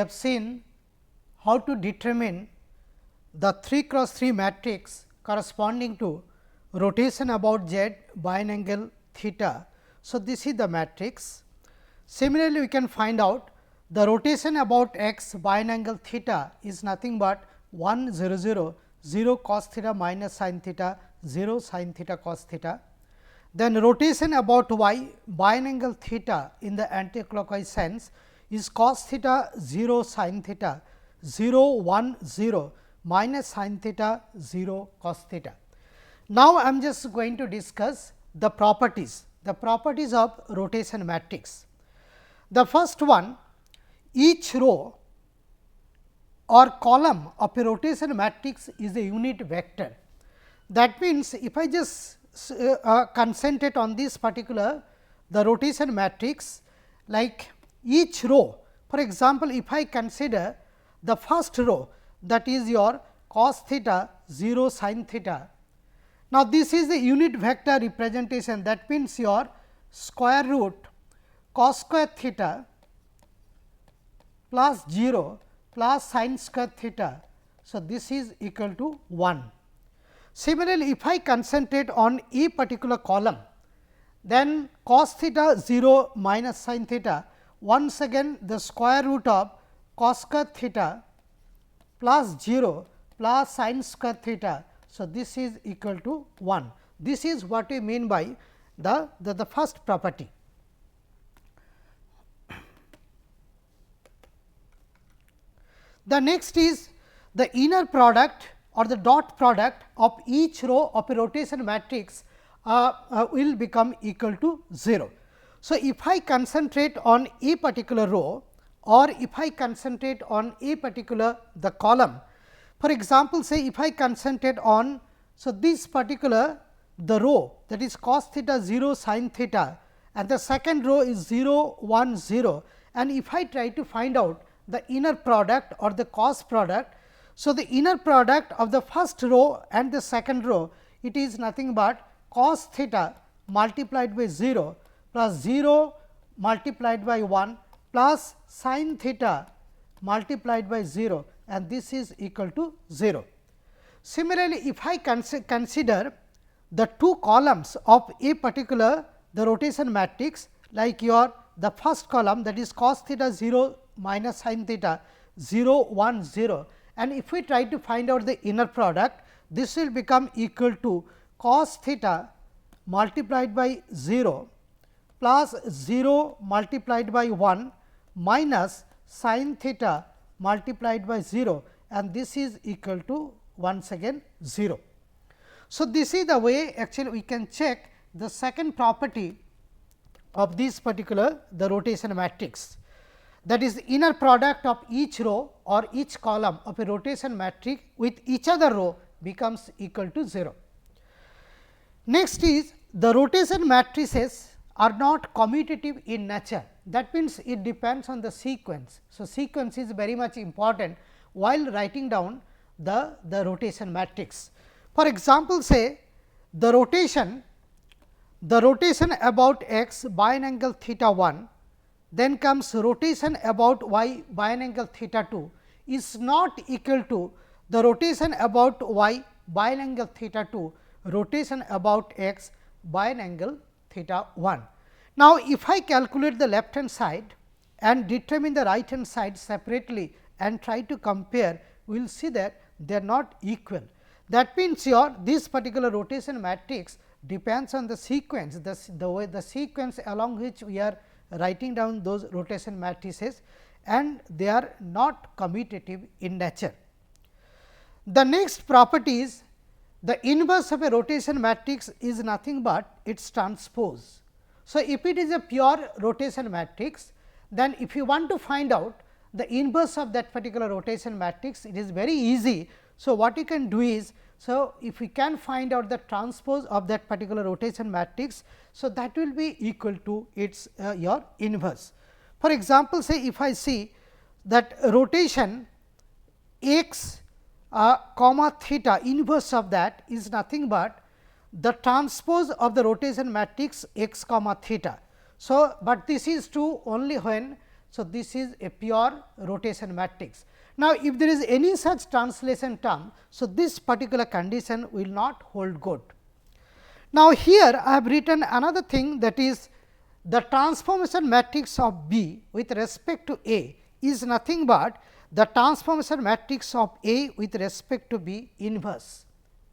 have seen how to determine the 3 cross 3 matrix corresponding to rotation about z by an angle theta. So, this is the matrix. Similarly, we can find out the rotation about x by an angle theta is nothing but 1 0 0 0 cos theta minus sin theta 0 sin theta cos theta. Then rotation about y by an angle theta in the anticlockwise sense is cos theta 0 sin theta 0 1 0 minus sin theta 0 cos theta. Now, I am just going to discuss the properties of rotation matrix. The first one, each row or column of a rotation matrix is a unit vector. That means, if I just concentrate on this particular the rotation matrix, like each row, for example, if I consider the first row, that is your cos theta 0 sin theta. Now, this is the unit vector representation, that means your square root cos square theta plus 0 plus sin square theta. So, this is equal to 1. Similarly, if I concentrate on a particular column, then cos theta 0 minus sin theta, once again the square root of cos square theta plus 0 plus sin square theta. So, this is equal to 1. This is what we mean by the first property. The next is the inner product or the dot product of each row of a rotation matrix will become equal to 0. So, if I concentrate on a particular row or if I concentrate on a particular the column, for example, say if I concentrate on, so this particular the row, that is cos theta 0 sin theta, and the second row is 0 1 0, and if I try to find out the inner product or the cos product. So, the inner product of the first row and the second row, it is nothing but cos theta multiplied by 0 plus 0 multiplied by 1 plus sin theta multiplied by 0, and this is equal to 0. Similarly, if I consider the two columns of a particular the rotation matrix, like your the first column, that is cos theta 0 minus sin theta 0 1 0, and if we try to find out the inner product, this will become equal to cos theta multiplied by 0 plus 0 multiplied by 1 minus sin theta multiplied by 0, and this is equal to once again 0. So, this is the way actually we can check the second property of this particular the rotation matrix, that is the inner product of each row or each column of a rotation matrix with each other row becomes equal to 0. Next is the rotation matrices are not commutative in nature, that means, it depends on the sequence. So, sequence is very much important while writing down the rotation matrix. For example, say the rotation about x by an angle theta 1, then comes rotation about y by an angle theta 2 is not equal to the rotation about y by an angle theta 2 rotation about x by an angle theta 1. Now, if I calculate the left hand side and determine the right hand side separately and try to compare, we will see that they are not equal. That means, your this particular rotation matrix depends on the sequence, the way the sequence along which we are writing down those rotation matrices, and they are not commutative in nature. The next property is the inverse of a rotation matrix is nothing but its transpose. So, if it is a pure rotation matrix, then if you want to find out the inverse of that particular rotation matrix, it is very easy. So, what you can do is, so if we can find out the transpose of that particular rotation matrix, so that will be equal to its your inverse. For example, say if I see that rotation x comma theta, inverse of that is nothing but the transpose of the rotation matrix x comma theta. So, but this is true only when, So, this is a pure rotation matrix. Now, if there is any such translation term, so this particular condition will not hold good. Now, here I have written another thing, that is the transformation matrix of B with respect to A is nothing but the transformation matrix of A with respect to B inverse.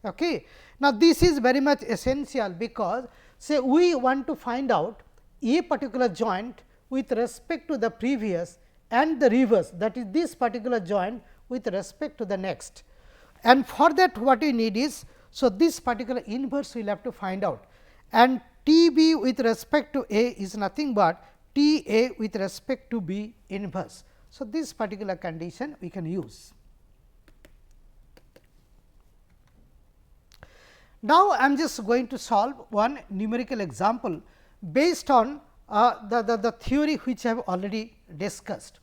Okay. Now, this is very much essential, because say we want to find out a particular joint with respect to the previous and the reverse, that is this particular joint with respect to the next. And for that what we need is, so this particular inverse we will have to find out, and T B with respect to A is nothing but T A with respect to B inverse. So, this particular condition we can use. Now, I am just going to solve one numerical example based on the theory which I have already discussed.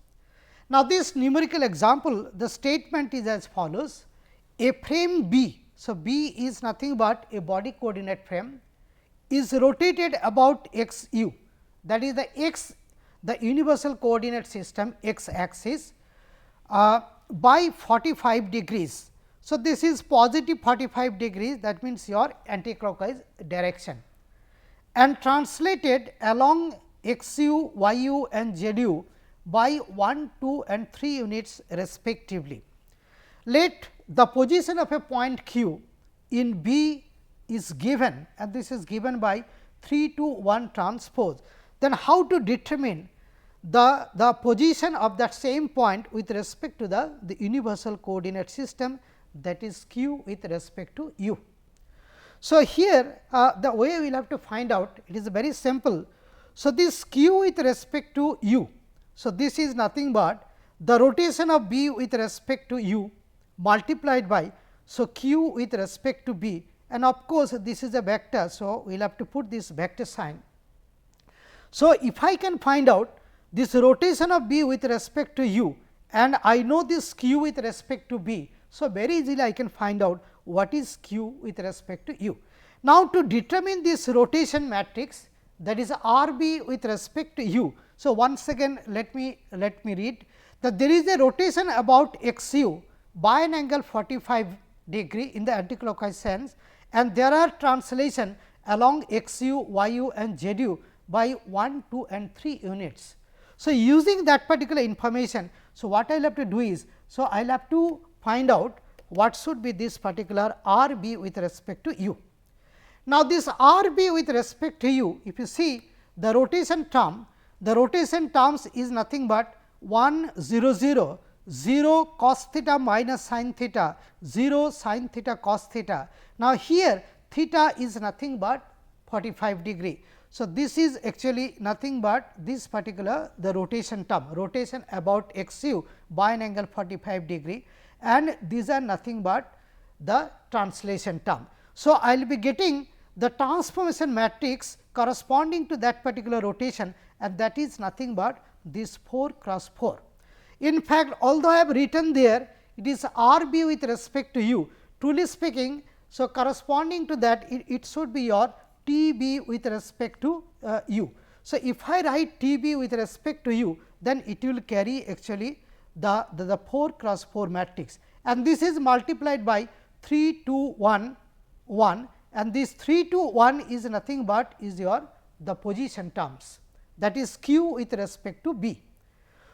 Now, this numerical example, the statement is as follows: a frame B. So, B is nothing but a body coordinate frame, is rotated about x u, that is the universal coordinate system x axis by 45 degrees. So, this is positive 45 degrees, that means your anticlockwise direction, and translated along x u, y u and z u by 1, 2 and 3 units respectively. Let the position of a point q in B is given, and this is given by 3 to 1 transpose. Then how to determine the position of that same point with respect to the universal coordinate system, that is q with respect to u. So, here the way we will have to find out, it is very simple. So, this q with respect to u. So, this is nothing but the rotation of B with respect to u multiplied by, so q with respect to B, and of course, this is a vector. So, we will have to put this vector sign. So, if I can find out this rotation of B with respect to u, and I know this q with respect to B. So, very easily I can find out what is q with respect to u. Now, to determine this rotation matrix, that is R B with respect to u. So, once again let me read that there is a rotation about x u by an angle 45 degree in the anticlockwise sense, and there are translation along x u, y u and z u by 1, 2 and 3 units. So, using that particular information, so what I will have to do is, so I will have to find out what should be this particular R B with respect to u. Now, this R B with respect to u, if you see the rotation terms is nothing but 1 0 0 0 cos theta minus sin theta, 0 sin theta cos theta. Now, here theta is nothing but 45 degree. So, this is actually nothing but this particular the rotation term, rotation about x u by an angle 45 degree, and these are nothing but the translation term. So, I will be getting the transformation matrix corresponding to that particular rotation, and that is nothing but this 4 cross 4. In fact, although I have written there it is R B with respect to u, truly speaking, so corresponding to that it should be your T B with respect to u. So, if I write T B with respect to u, then it will carry actually the 4 cross 4 matrix, and this is multiplied by 3 2 1 1, and this 3 2 1 is nothing but is your the position terms, that is q with respect to B.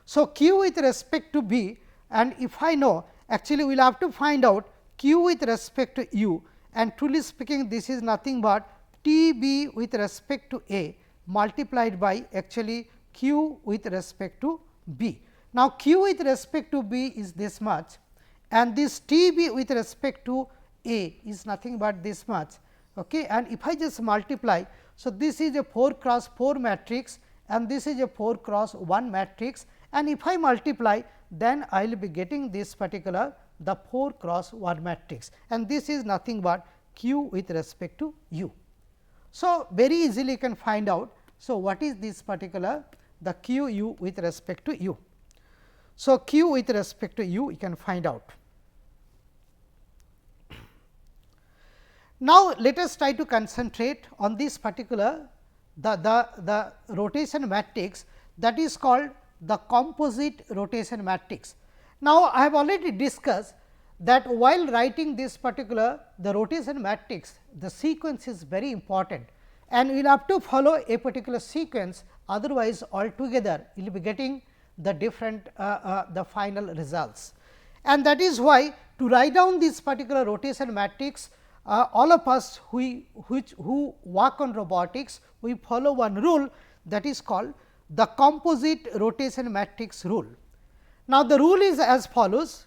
So, q with respect to B, and if I know, actually we will have to find out q with respect to u, and truly speaking this is nothing but T B with respect to A multiplied by actually q with respect to B. Now, q with respect to B is this much, and this T B with respect to A is nothing but this much. Okay. And if I just multiply, so this is a 4 cross 4 matrix, and this is a 4 cross 1 matrix, and if I multiply, then I will be getting this particular the 4 cross 1 matrix, and this is nothing but q with respect to u. So, very easily you can find out. So, what is this particular the q u with respect to u. So, q with respect to u you can find out. Now, let us try to concentrate on this particular the rotation matrix, that is called the composite rotation matrix. Now, I have already discussed that while writing this particular the rotation matrix, the sequence is very important and we will have to follow a particular sequence, otherwise altogether you will be getting the different the final results. And that is why to write down this particular rotation matrix, all of us who work on robotics, we follow one rule, that is called the composite rotation matrix rule. Now, the rule is as follows: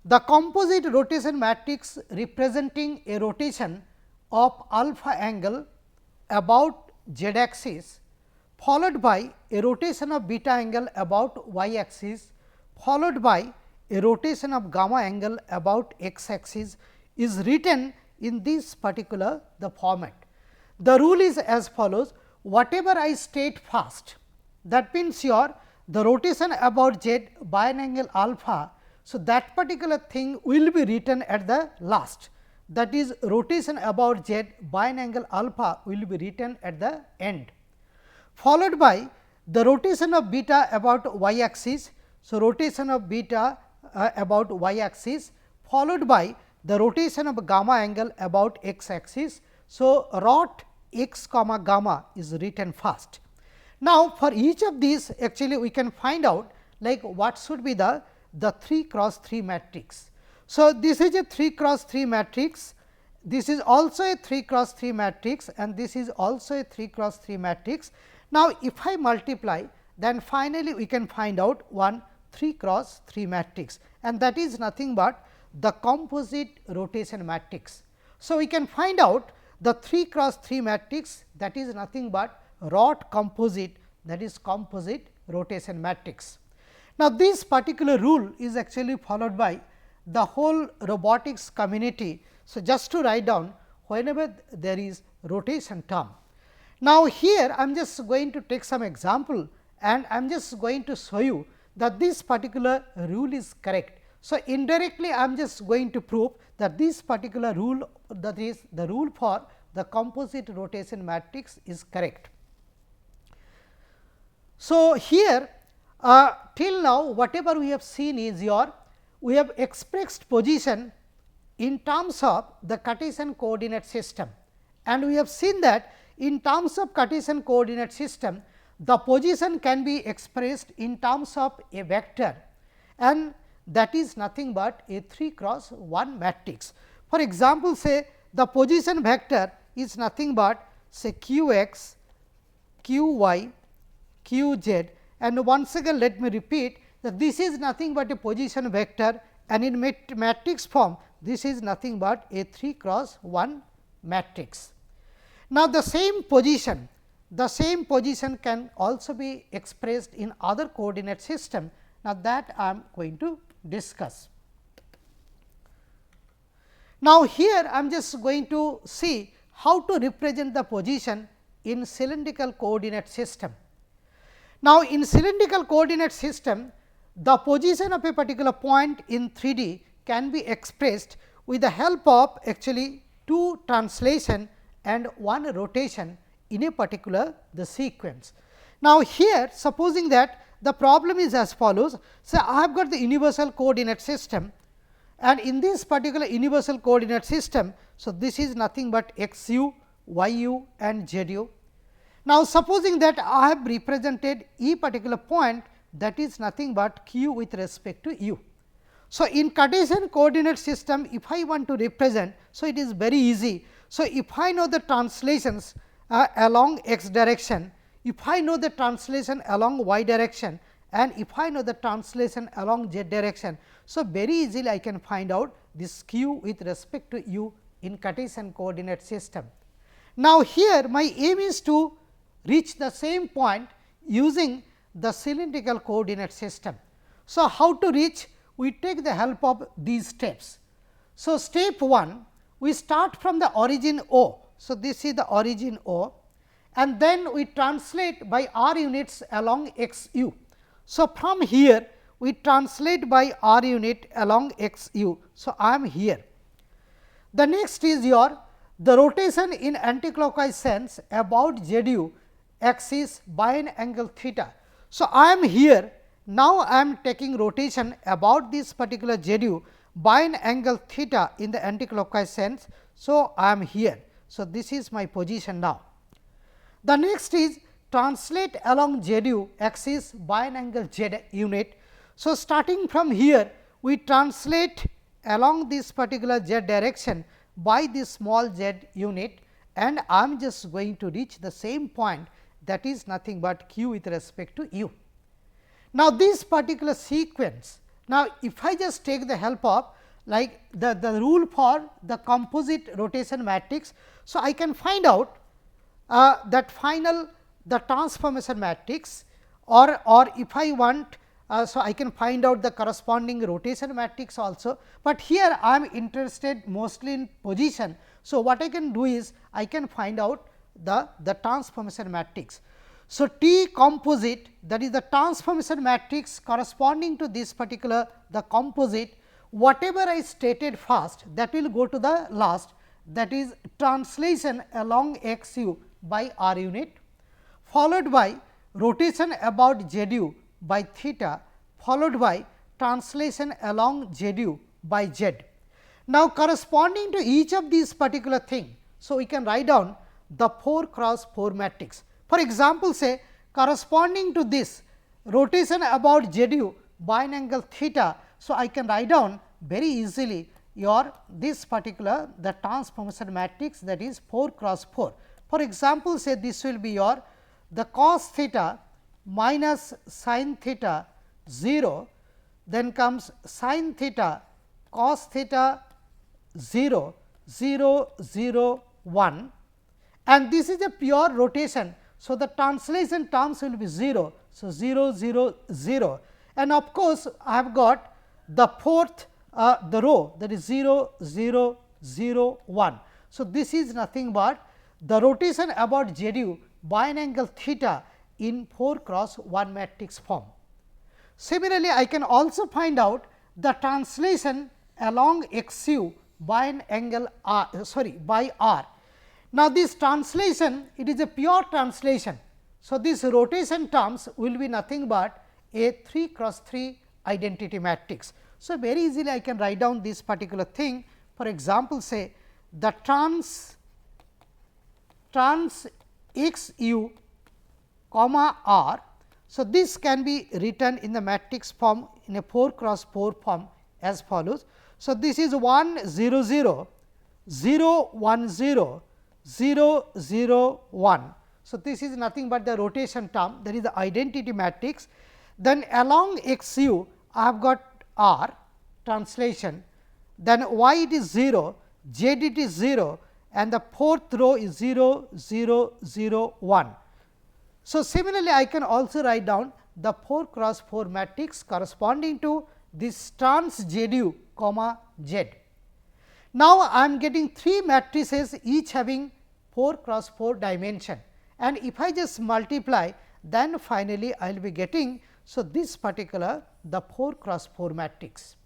the composite rotation matrix representing a rotation of alpha angle about z axis, followed by a rotation of beta angle about y axis, followed by a rotation of gamma angle about x axis, is written in this particular the format. The rule is as follows: whatever I state first, that means your the rotation about z by an angle alpha. So, that particular thing will be written at the last, that is rotation about z by an angle alpha will be written at the end, followed by the rotation of beta about y axis. So, rotation of beta about y axis, followed by the rotation of gamma angle about x axis. So, rot x comma gamma is written first. Now, for each of these actually we can find out like what should be the 3 cross 3 matrix. So, this is a 3 cross 3 matrix, this is also a 3 cross 3 matrix and this is also a 3 cross 3 matrix. Now, if I multiply, then finally, we can find out one 3 cross 3 matrix and that is nothing but the composite rotation matrix. So, we can find out the 3 cross 3 matrix, that is nothing but rot composite, that is composite rotation matrix. Now, this particular rule is actually followed by the whole robotics community. So, just to write down whenever there is rotation term. Now, here I am just going to take some example and I am just going to show you that this particular rule is correct. So, indirectly I am just going to prove that this particular rule, that is the rule for the composite rotation matrix, is correct. So, here till now whatever we have seen is we have expressed position in terms of the Cartesian coordinate system and we have seen that in terms of Cartesian coordinate system, the position can be expressed in terms of a vector and that is nothing but a 3 cross 1 matrix. For example, say the position vector is nothing but say q x, q y, q z, and once again let me repeat that this is nothing but a position vector and in matrix form this is nothing but a 3 cross 1 matrix. Now, the same position can also be expressed in other coordinate system. Now, that I am going to discuss. Now, here I am just going to see how to represent the position in cylindrical coordinate system. Now, in cylindrical coordinate system, the position of a particular point in 3D can be expressed with the help of actually 2 translation and 1 rotation in a particular the sequence. Now, here supposing that the problem is as follows. So, I have got the universal coordinate system and in this particular universal coordinate system. So, this is nothing but x u, y u and z u. Now, supposing that I have represented e particular point, that is nothing but q with respect to u. So, in Cartesian coordinate system if I want to represent, so it is very easy. So, if I know the translations along x direction, if I know the translation along y direction and if I know the translation along z direction. So, very easily I can find out this q with respect to u in Cartesian coordinate system. Now, here my aim is to reach the same point using the cylindrical coordinate system. So, how to reach? We take the help of these steps. So, step 1, we start from the origin O. So, this is the origin O and then we translate by r units along x u. So, from here we translate by r unit along x u. So, I am here. The next is the rotation in anticlockwise sense about z u axis by an angle theta. So, I am here Now, I am taking rotation about this particular ZU by an angle theta in the anticlockwise sense. So, I am here. So, this is my position now. The next is translate along ZU axis by an angle Z unit. So, starting from here we translate along this particular Z direction by this small z unit, and I am just going to reach the same point, that is nothing but q with respect to u. Now, this particular sequence, now if I just take the help of like the rule for the composite rotation matrix. So, I can find out that final the transformation matrix, or if I want so I can find out the corresponding rotation matrix also, but here I am interested mostly in position. So, what I can do is I can find out the transformation matrix. So, T composite, that is the transformation matrix corresponding to this particular the composite, whatever I stated first that will go to the last, that is translation along x u by r unit, followed by rotation about z u by theta, followed by translation along z u by z. Now, corresponding to each of these particular thing, so we can write down the 4 cross 4 matrix. For example, say corresponding to this rotation about z u by an angle theta. So, I can write down very easily your this particular the transformation matrix, that is 4 cross 4. For example, say this will be your the cos theta minus sin theta 0, then comes sin theta cos theta 0 0 0 1, and this is a pure rotation. So, the translation terms will be 0. So, 0 0 0, and of course, I have got the fourth the row, that is 0 0 0 1. So, this is nothing but the rotation about z u by an angle theta in 4 cross 1 matrix form. Similarly, I can also find out the translation along x u by an angle r, by r. Now, this translation, it is a pure translation. So, this rotation terms will be nothing but a 3 cross 3 identity matrix. So, very easily I can write down this particular thing. For example, say the trans x u comma r. So, this can be written in the matrix form in a 4 cross 4 form as follows. So, this is 1 0 0 0 1 0 0 0 1. So, this is nothing but the rotation term, that is the identity matrix. Then along x u I have got r translation, then y it is 0, z it is 0, and the fourth row is 0 0 0 1. So, similarly, I can also write down the 4 cross 4 matrix corresponding to this trans z u comma z. Now, I am getting 3 matrices each having 4 cross 4 dimension, and if I just multiply, then finally, I will be getting. So, this particular the 4 cross 4 matrix.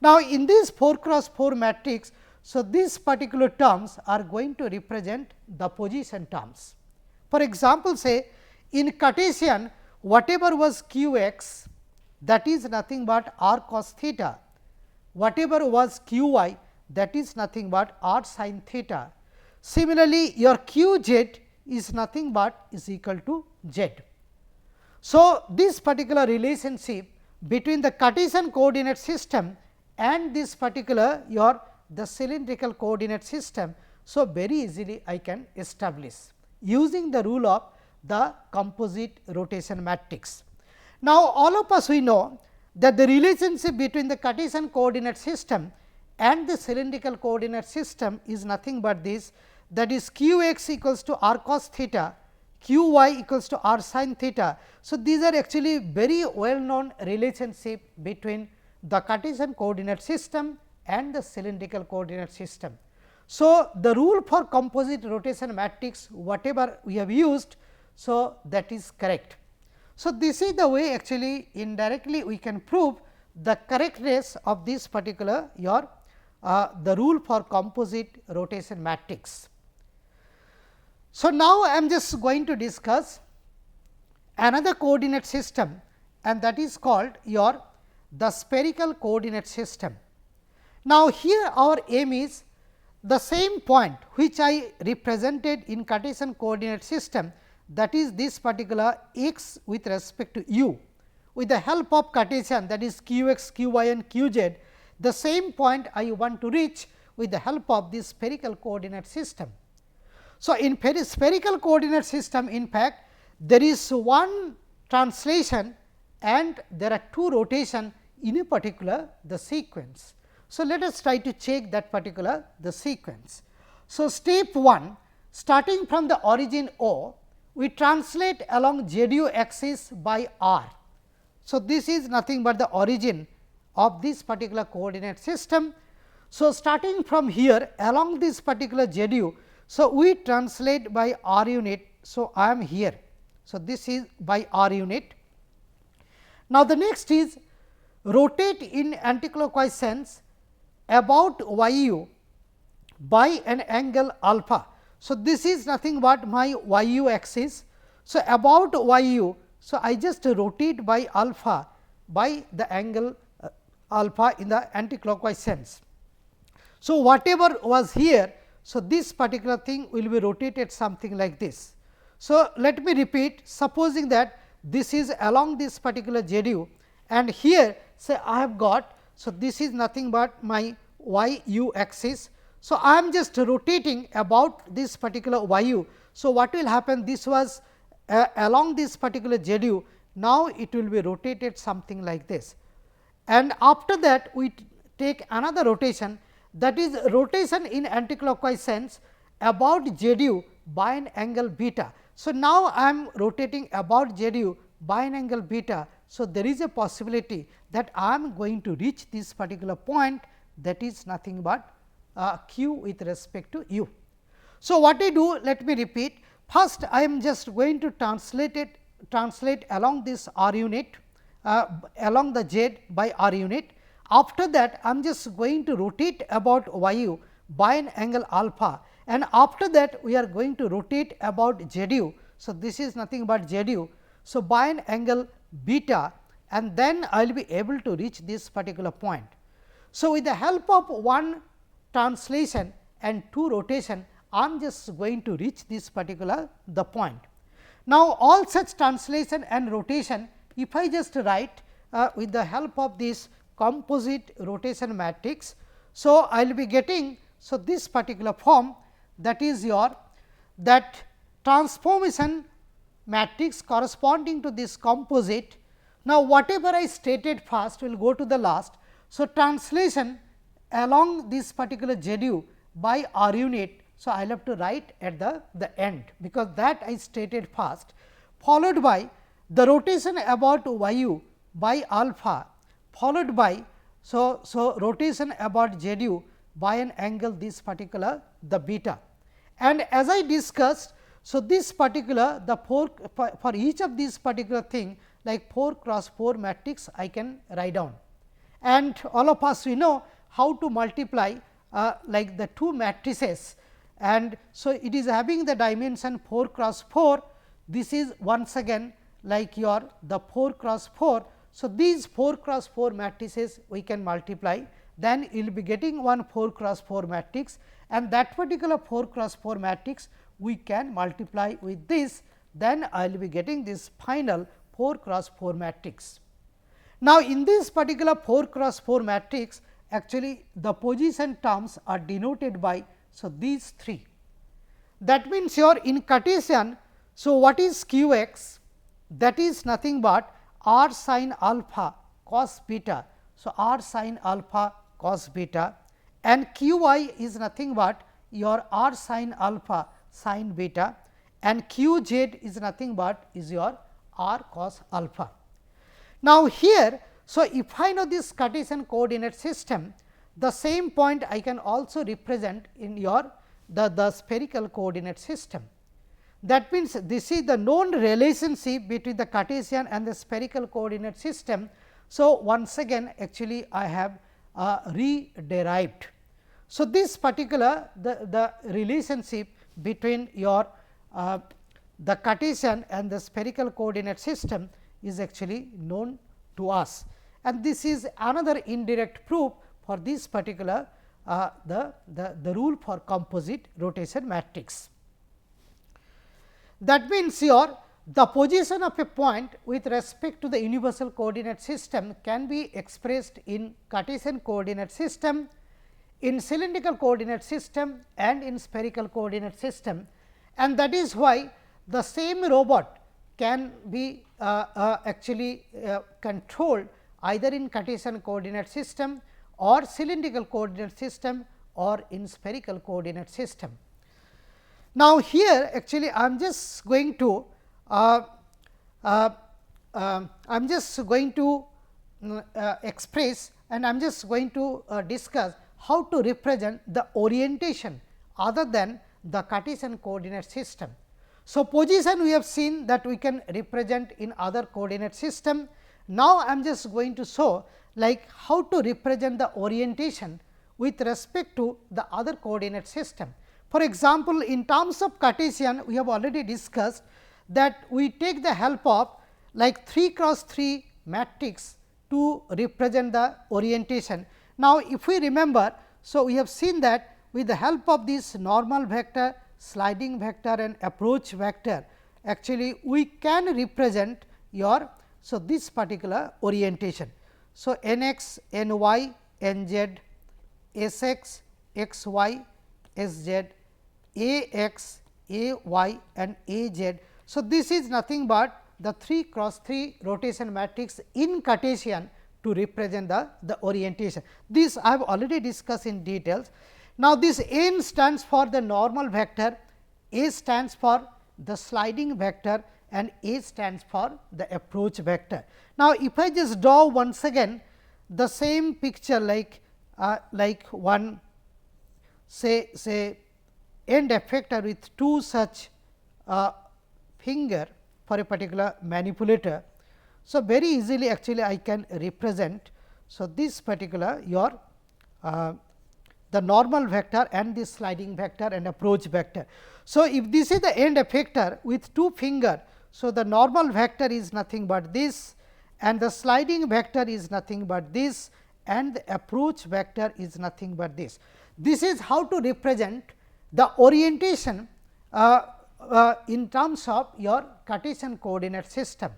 Now, in this 4 cross 4 matrix, so these particular terms are going to represent the position terms. For example, say in Cartesian, whatever was q x, that is nothing but r cos theta, whatever was q y, that is nothing but r sin theta. Similarly, your q z is nothing but is equal to z. So, this particular relationship between the Cartesian coordinate system and this particular your the cylindrical coordinate system. So, very easily I can establish using the rule of the composite rotation matrix. Now, all of us we know that the relationship between the Cartesian coordinate system and the cylindrical coordinate system is nothing but this, that is q x equals to r cos theta, q y equals to r sin theta. So, these are actually very well known relationship between the Cartesian coordinate system and the cylindrical coordinate system. So, the rule for composite rotation matrix whatever we have used, so that is correct. So, this is the way actually indirectly we can prove the correctness of this particular your the rule for composite rotation matrix. So, now I am just going to discuss another coordinate system and that is called your the spherical coordinate system. Now, here our aim is the same point which I represented in Cartesian coordinate system, that is this particular x with respect to u. With the help of Cartesian, that is q x, q y and q z, the same point I want to reach with the help of this spherical coordinate system. So, in spherical coordinate system, in fact, there is one translation and there are two rotation in a particular the sequence. So, let us try to check that particular the sequence. So, step 1, starting from the origin O, we translate along z u axis by r. So, this is nothing but the origin of this particular coordinate system. So, starting from here along this particular z u, so we translate by r unit. So, I am here. So, this is by r unit. Now, the next is rotate in anticlockwise sense about y u by an angle alpha. So, this is nothing but my y u axis. So, about y u, so I just rotate by alpha by the angle alpha in the anticlockwise sense. So, whatever was here, so this particular thing will be rotated something like this. So, let me repeat, supposing that this is along this particular z u and here say I have got. So, this is nothing but my y u axis. So, I am just rotating about this particular y u. So, what will happen, this was along this particular z u, now it will be rotated something like this. And after that we take another rotation, that is rotation in anticlockwise sense about z u by an angle beta. So, now I am rotating about z u by an angle beta. So, there is a possibility that I am going to reach this particular point, that is nothing but q with respect to u. So, what I do, let me repeat, first I am just going to translate along this r unit along the z by r unit. After that I am just going to rotate about y u by an angle alpha, and after that we are going to rotate about z u. So, this is nothing but z u. So, by an angle beta, and then I will be able to reach this particular point. So, with the help of one translation and two rotation, I am just going to reach this particular the point. Now, all such translation and rotation, if I just write with the help of this composite rotation matrix. So, I will be getting, so this particular form, that is your that transformation matrix corresponding to this composite. Now, whatever I stated first will go to the last. So, translation along this particular z u by r unit. So, I will have to write at the end, because that I stated first, followed by the rotation about y u by alpha, followed by so rotation about z u by an angle this particular the beta. And as I discussed, so this particular the 4 for each of these particular thing, like 4 cross 4 matrix I can write down, and all of us we know how to multiply like the two matrices. And so, it is having the dimension 4 cross 4, this is once again like your the 4 cross 4. So, these 4 cross 4 matrices we can multiply, then you will be getting one 4 cross 4 matrix, and that particular 4 cross 4 matrix we can multiply with this, then I will be getting this final 4 cross 4 matrix. Now, in this particular 4 cross 4 matrix, actually the position terms are denoted by so these 3. That means, your in Cartesian, so what is q x? That is nothing but r sin alpha cos beta. So, r sin alpha cos beta, and q y is nothing but your r sin alpha sin beta, and q z is nothing but is your r cos alpha. Now, here, so if I know this Cartesian coordinate system, the same point I can also represent in your the spherical coordinate system. That means, this is the known relationship between the Cartesian and the spherical coordinate system. So, once again actually I have re-derived. So, this particular the relationship between your the Cartesian and the spherical coordinate system is actually known to us, and this is another indirect proof for this particular the rule for composite rotation matrix. That means, here the position of a point with respect to the universal coordinate system can be expressed in Cartesian coordinate system, in cylindrical coordinate system and in spherical coordinate system, and that is why the same robot can be actually controlled either in Cartesian coordinate system or cylindrical coordinate system or in spherical coordinate system. Now, here actually I am just going to express, and I am just going to discuss how to represent the orientation other than the Cartesian coordinate system. So, position we have seen that we can represent in other coordinate system. Now, I am just going to show like how to represent the orientation with respect to the other coordinate system. For example, in terms of Cartesian, we have already discussed that we take the help of like 3 cross 3 matrix to represent the orientation. Now, if we remember, so we have seen that with the help of this normal vector, sliding vector and approach vector, actually we can represent your this particular orientation. So, n x, n y, n z, s x, x y, s z, a x, a y and a z. So, this is nothing but the 3 cross 3 rotation matrix in Cartesian to represent the orientation. This I have already discussed in details. Now, this n stands for the normal vector, a stands for the sliding vector and a stands for the approach vector. Now, if I just draw once again the same picture like one say end effector with two such finger for a particular manipulator. So, very easily actually I can represent. So, this particular your the normal vector and the sliding vector and approach vector. So, if this is the end effector with two finger, so the normal vector is nothing but this and the sliding vector is nothing but this and the approach vector is nothing but this. This is how to represent the orientation in terms of your Cartesian coordinate system.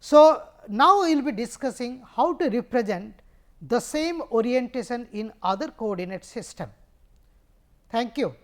So, now we will be discussing how to represent the same orientation in other coordinate system. Thank you.